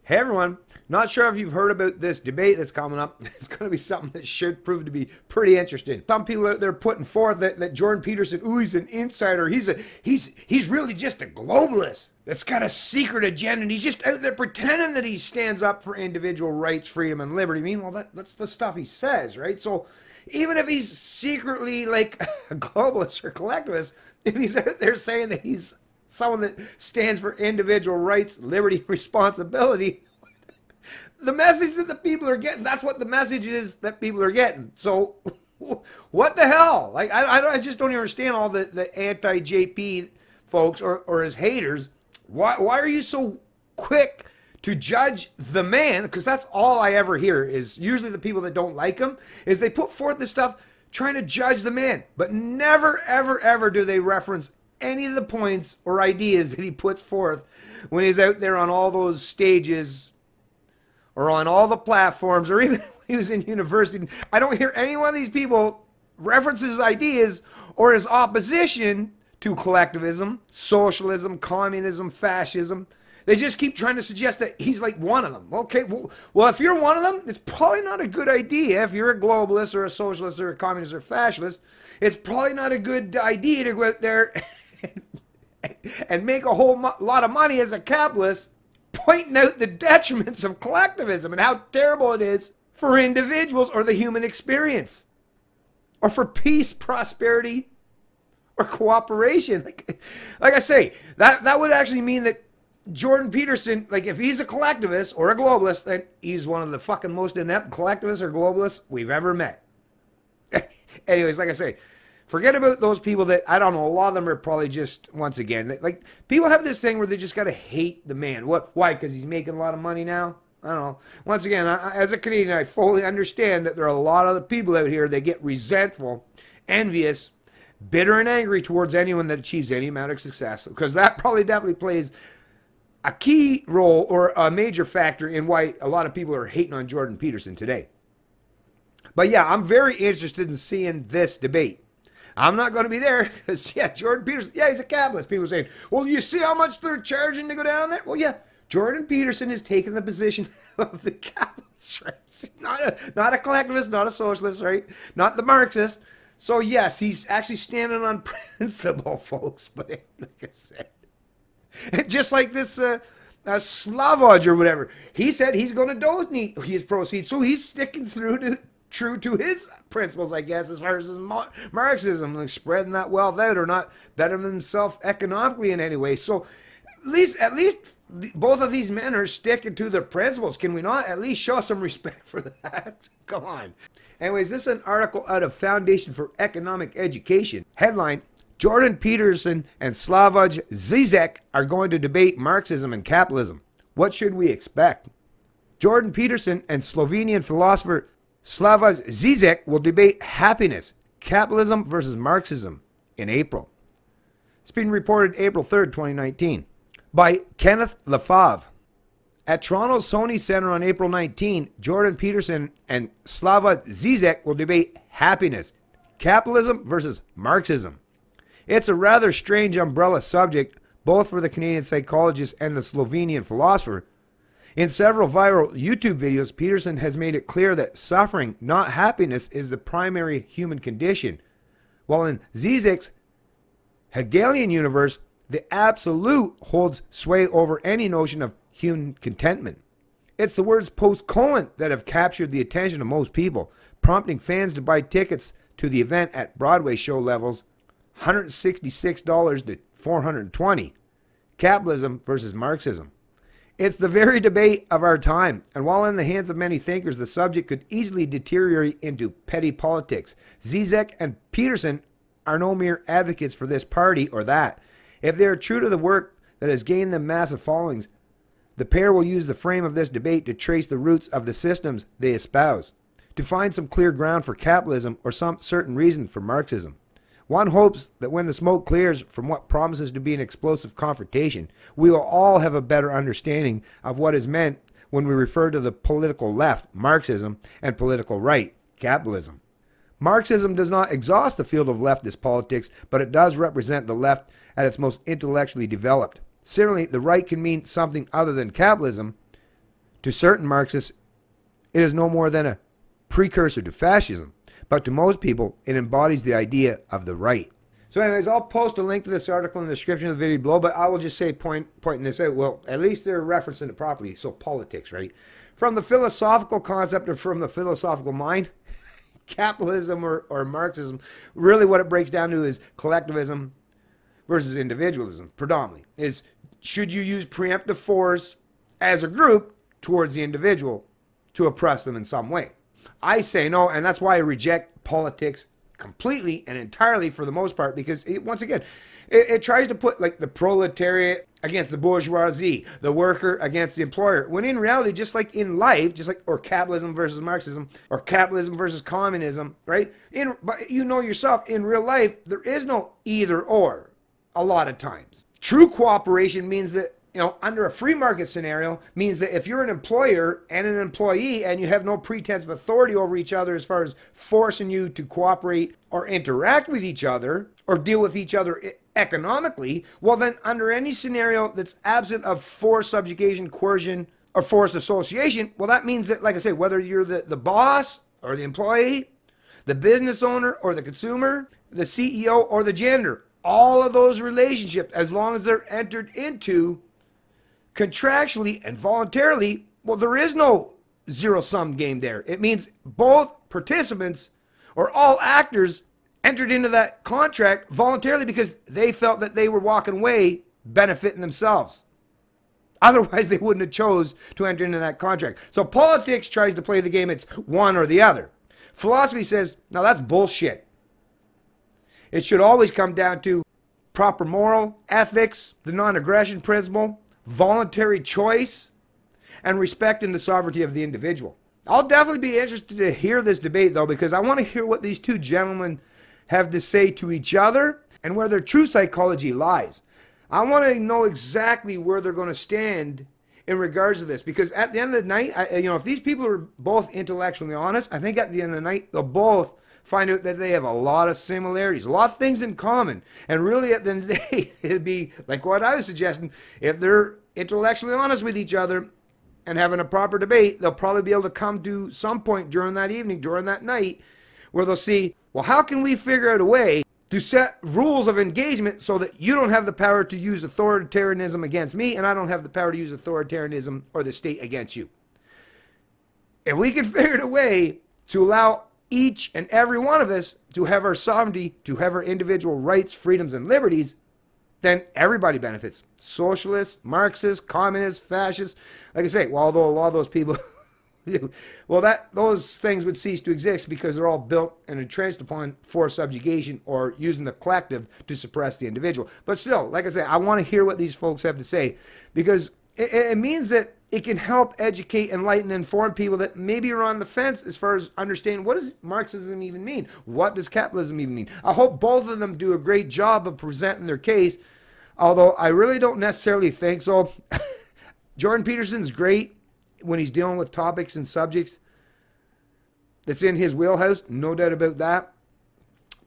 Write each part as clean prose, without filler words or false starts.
Hey everyone, not sure if you've heard about this debate that's coming up. It's going to be something that should prove to be pretty interesting. Some people out there putting forth that Jordan Peterson, ooh, he's an insider. He's really just a globalist that's got a secret agenda, and he's just out there pretending that he stands up for individual rights, freedom, and liberty. Meanwhile, that's the stuff he says, right? So even if he's secretly like a globalist or collectivist, if he's out there saying that he's someone that stands for individual rights, liberty, responsibility, the message that the people are getting, that's what the message is that people are getting. So what the hell? Like, I just don't understand all the anti-JP folks or his haters. Why are you so quick to judge the man? Because that's all I ever hear is usually the people that don't like him is they put forth this stuff trying to judge the man, but never, ever, ever do they reference any of the points or ideas that he puts forth when he's out there on all those stages or on all the platforms, or even when he was in university. I don't hear any one of these people reference his ideas or his opposition to collectivism, socialism, communism, fascism. They just keep trying to suggest that he's like one of them. Okay, well, if you're one of them, it's probably not a good idea. If you're a globalist or a socialist or a communist or a fascist, it's probably not a good idea to go out there and make a whole lot of money as a capitalist, pointing out the detriments of collectivism and how terrible it is for individuals or the human experience, or for peace, prosperity, or cooperation. Like I say, that would actually mean that Jordan Peterson, like if he's a collectivist or a globalist, then he's one of the fucking most inept collectivists or globalists we've ever met. Anyways, like I say, forget about those people that, I don't know, a lot of them are probably just, once again, like people have this thing where they just got to hate the man. What? Why? Because he's making a lot of money now? I don't know. Once again, as a Canadian, I fully understand that there are a lot of the people out here that get resentful, envious, bitter, and angry towards anyone that achieves any amount of success. Because that probably definitely plays a key role or a major factor in why a lot of people are hating on Jordan Peterson today. But yeah, I'm very interested in seeing this debate. I'm not going to be there because, yeah, Jordan Peterson, yeah, he's a capitalist. People are saying, well, you see how much they're charging to go down there? Well, yeah, Jordan Peterson is taking the position of the capitalist, right? Not a collectivist, not a socialist, right? Not the Marxist. So, yes, he's actually standing on principle, folks. But like I said, just like this Slavoj or whatever, he said he's going to donate his proceeds. So he's sticking true to his principles, I guess, as far as his Marxism, like spreading that wealth out or not bettering himself economically in any way. So at least both of these men are sticking to their principles. Can we not at least show some respect for that? Come on. Anyways, this is an article out of Foundation for Economic Education. Headline: Jordan Peterson and Slavoj Zizek are going to debate Marxism and capitalism. What should we expect? Jordan Peterson and Slovenian philosopher Slavoj Zizek will debate happiness, capitalism versus Marxism in April. It's been reported April 3rd, 2019 by Kenneth Lefave. At Toronto's Sony Centre on April 19, Jordan Peterson and Slavoj Zizek will debate happiness, capitalism versus Marxism. It's a rather strange umbrella subject, both for the Canadian psychologist and the Slovenian philosopher. In several viral YouTube videos, Peterson has made it clear that suffering, not happiness, is the primary human condition, while in Zizek's Hegelian universe, the absolute holds sway over any notion of human contentment. It's the words post-colon that have captured the attention of most people, prompting fans to buy tickets to the event at Broadway show levels $166 to $420. Capitalism versus Marxism. It's the very debate of our time, and while in the hands of many thinkers, the subject could easily deteriorate into petty politics. Zizek and Peterson are no mere advocates for this party or that. If they are true to the work that has gained them massive followings, the pair will use the frame of this debate to trace the roots of the systems they espouse, to find some clear ground for capitalism or some certain reason for Marxism. One hopes that when the smoke clears from what promises to be an explosive confrontation, we will all have a better understanding of what is meant when we refer to the political left, Marxism, and political right, capitalism. Marxism does not exhaust the field of leftist politics, but it does represent the left at its most intellectually developed. Similarly, the right can mean something other than capitalism, To certain Marxists, it is no more than a precursor to fascism, but to most people, it embodies the idea of the right. So anyways, I'll post a link to this article in the description of the video below, but I will just say, pointing this out, well, at least they're referencing it properly. So politics, right? From the philosophical concept or from the philosophical mind, capitalism or Marxism, really what it breaks down to is collectivism versus individualism, predominantly. Is should you use preemptive force as a group towards the individual to oppress them in some way? I say no, and that's why I reject politics completely and entirely for the most part, because once again, it tries to put like the proletariat against the bourgeoisie, the worker against the employer, when in reality, just like in life, just like, or capitalism versus Marxism, or capitalism versus communism, right? But you know yourself, in real life, there is no either or a lot of times. True cooperation means that, you know, under a free market scenario, means that if you're an employer and an employee and you have no pretense of authority over each other as far as forcing you to cooperate or interact with each other or deal with each other economically, well then under any scenario that's absent of forced subjugation, coercion, or forced association, well that means that, like I say, whether you're the boss or the employee, the business owner or the consumer, the CEO or the janitor, all of those relationships, as long as they're entered into contractually and voluntarily, well, there is no zero-sum game there. It means both participants or all actors entered into that contract voluntarily because they felt that they were walking away benefiting themselves. Otherwise, they wouldn't have chose to enter into that contract. So politics tries to play the game, it's one or the other. Philosophy says, now that's bullshit. It should always come down to proper moral, ethics, the non-aggression principle, voluntary choice, and respecting the sovereignty of the individual. I'll definitely be interested to hear this debate, though, because I want to hear what these two gentlemen have to say to each other and where their true psychology lies. I want to know exactly where they're going to stand in regards to this, because at the end of the night, if these people are both intellectually honest, I think at the end of the night, they'll both find out that they have a lot of similarities, a lot of things in common. And really, at the end of the day, it'd be like what I was suggesting. If they're intellectually honest with each other and having a proper debate, they'll probably be able to come to some point during that evening, during that night, where they'll see, well, how can we figure out a way to set rules of engagement so that you don't have the power to use authoritarianism against me, and I don't have the power to use authoritarianism or the state against you. If we can figure out a way to allow each and every one of us to have our sovereignty, to have our individual rights, freedoms, and liberties, then everybody benefits. Socialists, Marxists, communists, fascists. Like I say, well, although a lot of those people, well, those things would cease to exist because they're all built and entrenched upon forced subjugation or using the collective to suppress the individual. But still, like I say, I want to hear what these folks have to say, because it means that it can help educate, enlighten, and inform people that maybe are on the fence as far as understanding what does Marxism even mean? What does capitalism even mean? I hope both of them do a great job of presenting their case, although I really don't necessarily think so. Jordan Peterson's great when he's dealing with topics and subjects that's in his wheelhouse, no doubt about that.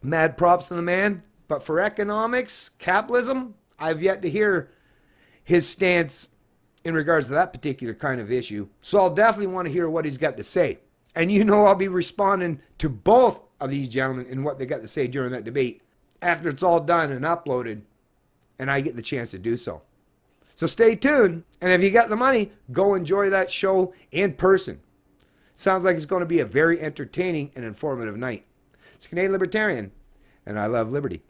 Mad props to the man. But for economics, capitalism, I've yet to hear his stance in regards to that particular kind of issue. So I'll definitely want to hear what he's got to say. And I'll be responding to both of these gentlemen and what they got to say during that debate after it's all done and uploaded and I get the chance to do so. So stay tuned, and if you got the money, go enjoy that show in person. Sounds like it's going to be a very entertaining and informative night. It's Canadian Libertarian, and I love liberty.